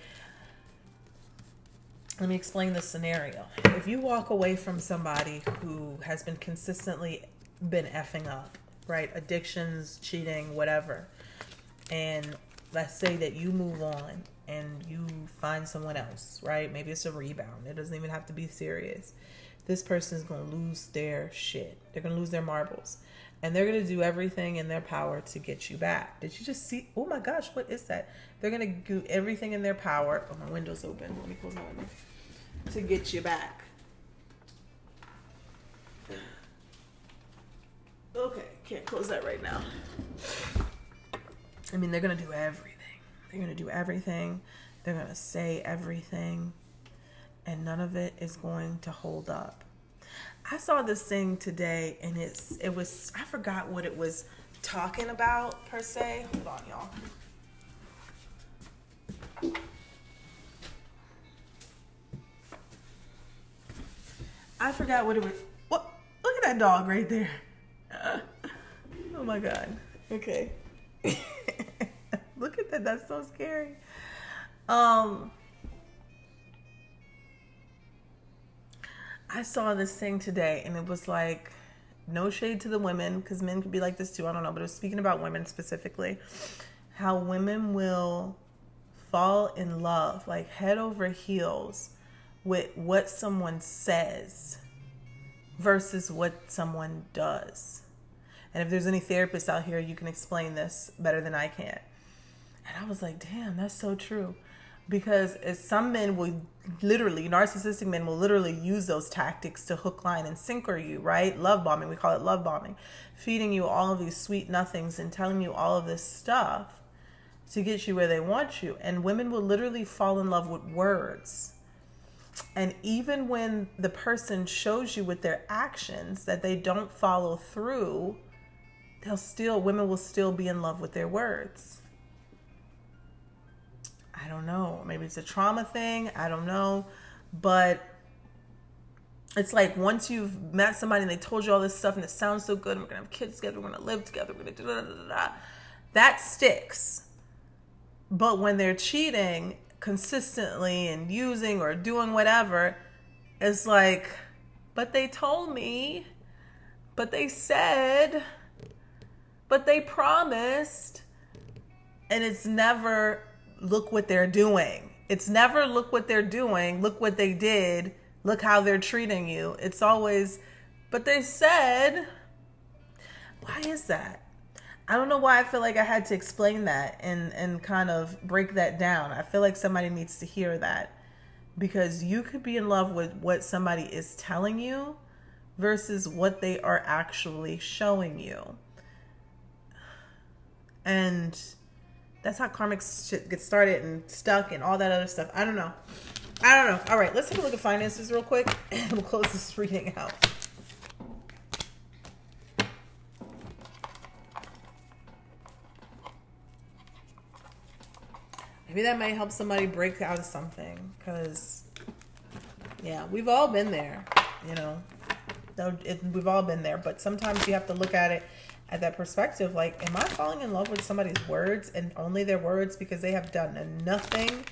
Let me explain the scenario. If you walk away from somebody who has been consistently been effing up, right? Addictions, cheating, whatever. And let's say that you move on and you find someone else, right? Maybe it's a rebound. It doesn't even have to be serious. This person is going to lose their shit. They're going to lose their marbles. And they're going to do everything in their power to get you back. Did you just see? Oh my gosh, what is that? They're going to do everything in their power. Oh, my window's open. Let me close my window. To get you back. Okay, can't close that right now. I mean, they're going to do everything. They're going to do everything. They're going to say everything. And none of it is going to hold up. I saw this thing today, and it was, I forgot what it was talking about, per se. Hold on, y'all. I forgot what it was. What? Look at that dog right there. Oh, my God. Okay. Look at that. That's so scary. I saw this thing today, and it was like, no shade to the women, because men could be like this too. I don't know, but it was speaking about women specifically. How women will fall in love, like head over heels, with what someone says versus what someone does. And if there's any therapists out here, you can explain this better than I can. And I was like, damn, that's so true. Because as some men will literally, narcissistic men will literally use those tactics to hook, line, and sinker you, right? Love bombing, we call it love bombing. Feeding you all of these sweet nothings and telling you all of this stuff to get you where they want you. And women will literally fall in love with words. And even when the person shows you with their actions that they don't follow through, women will still be in love with their words. I don't know. Maybe it's a trauma thing. I don't know. But it's like once you've met somebody and they told you all this stuff and it sounds so good, and we're going to have kids together, we're going to live together, we're going to da-da-da-da-da, that sticks. But when they're cheating consistently and using or doing whatever, it's like, but they told me, but they said, but they promised. And it's never, look what they're doing. It's never, look what they're doing, look what they did, look how they're treating you. It's always, but they said. Why is that? I don't know why I feel like I had to explain that and kind of break that down. I feel like somebody needs to hear that, because you could be in love with what somebody is telling you versus what they are actually showing you. And that's how karmic shit gets started and stuck and all that other stuff. I don't know. All right, let's take a look at finances real quick, and we'll close this reading out. Maybe that might help somebody break out of something, because, yeah, we've all been there, you know. We've all been there, but sometimes you have to look at it at that perspective, like, am I falling in love with somebody's words and only their words because they have done nothing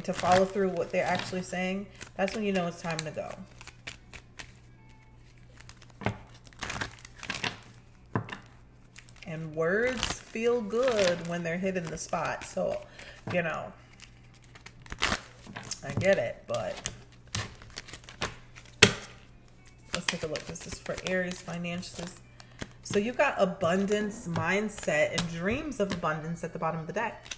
to follow through what they're actually saying? That's when you know it's time to go. And words feel good when they're hitting the spot. So, you know, I get it, but let's take a look. This is for Aries finances. So you've got abundance, mindset, and dreams of abundance at the bottom of the deck.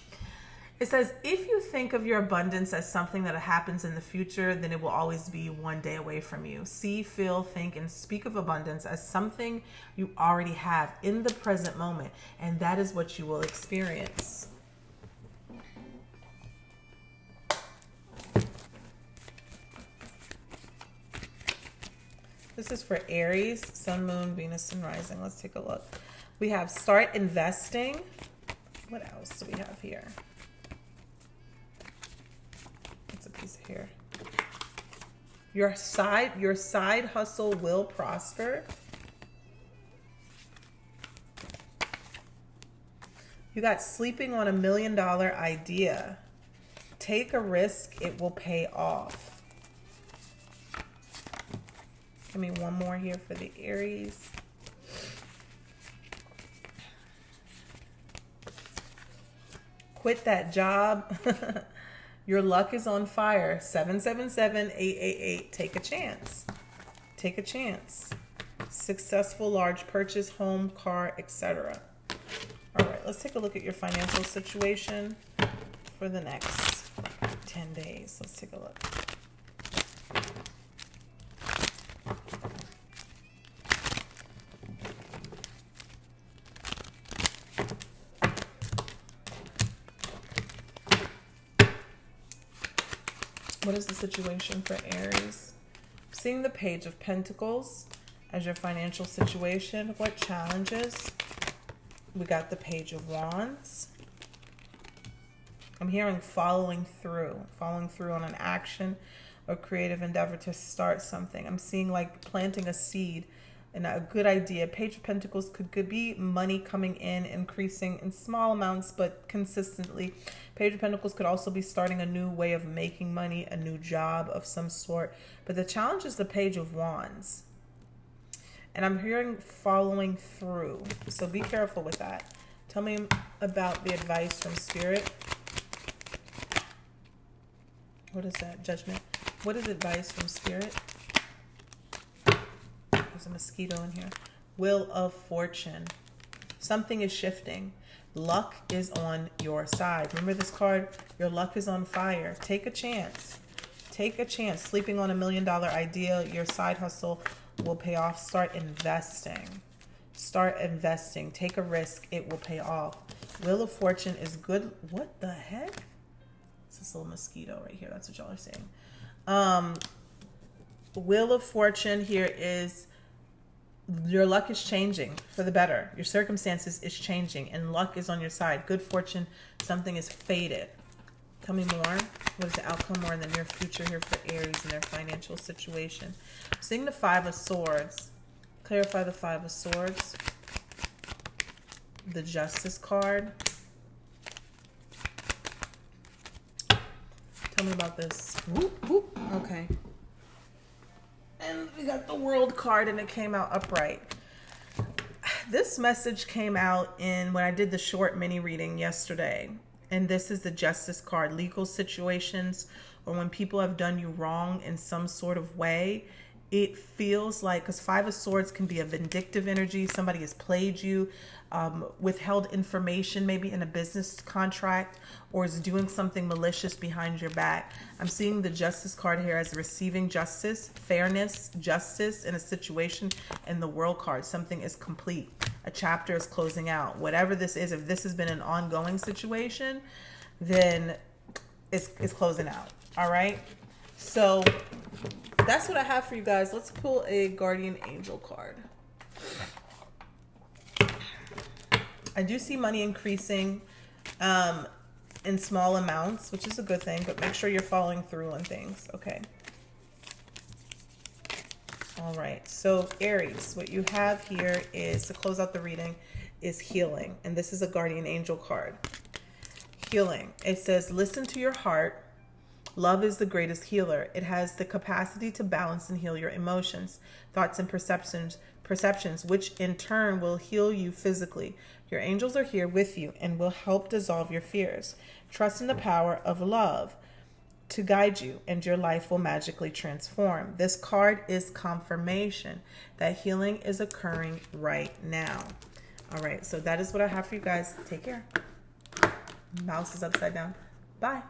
It says, if you think of your abundance as something that happens in the future, then it will always be one day away from you. See, feel, think, and speak of abundance as something you already have in the present moment, and that is what you will experience. This is for Aries, Sun, Moon, Venus, and Rising. Let's take a look. We have start investing. What else do we have here? Your side hustle will prosper. You got sleeping on $1 million idea. Take a risk, it will pay off. Give me one more here for the Aries. Quit that job. Your luck is on fire. 777-888. Take a chance. Take a chance. Successful large purchase, home, car, etc. All right, let's take a look at your financial situation for the next 10 days. Let's take a look. What is the situation for Aries? I'm seeing the Page of Pentacles as your financial situation. What challenges? We got the Page of Wands. I'm hearing following through on an action or creative endeavor to start something. I'm seeing like planting a seed and a good idea. Page of Pentacles could be money coming in, increasing in small amounts, but consistently. Page of Pentacles could also be starting a new way of making money, a new job of some sort. But the challenge is the Page of Wands. And I'm hearing following through. So be careful with that. Tell me about the advice from Spirit. What is that? Judgment. What is advice from Spirit? There's a mosquito in here. Wheel of Fortune. Something is shifting. Luck is on your side. Remember this card? Your luck is on fire. Take a chance. Take a chance. Sleeping on $1 million idea. Your side hustle will pay off. Start investing. Start investing. Take a risk. It will pay off. Wheel of Fortune is good. What the heck? It's this little mosquito right here. That's what y'all are saying. Wheel of Fortune here is your luck is changing for the better. Your circumstances is changing and luck is on your side. Good fortune. Something is faded. Tell me more. What is the outcome more in the near future here for Aries and their financial situation? Seeing the Five of Swords. Clarify the Five of Swords. The Justice card. Tell me about this. Whoop, whoop. Okay. And we got the World card and it came out upright. This message came out when I did the short mini reading yesterday. And this is the Justice card. Legal situations or when people have done you wrong in some sort of way. It feels like, because Five of Swords can be a vindictive energy. Somebody has played you, withheld information maybe in a business contract, or is doing something malicious behind your back. I'm seeing the Justice card here as receiving justice, fairness, justice in a situation, and the World card. Something is complete. A chapter is closing out. Whatever this is, if this has been an ongoing situation, then it's closing out. All right? So that's what I have for you guys. Let's pull a Guardian Angel card. I do see money increasing in small amounts, which is a good thing, but make sure you're following through on things, okay? All right, so Aries, what you have here is, to close out the reading, is healing. And this is a Guardian Angel card. Healing. It says, listen to your heart. Love is the greatest healer. It has the capacity to balance and heal your emotions, thoughts, and perceptions, which in turn will heal you physically. Your angels are here with you and will help dissolve your fears. Trust in the power of love to guide you, and your life will magically transform. This card is confirmation that healing is occurring right now. All right, so that is what I have for you guys. Take care. Mouse is upside down. Bye.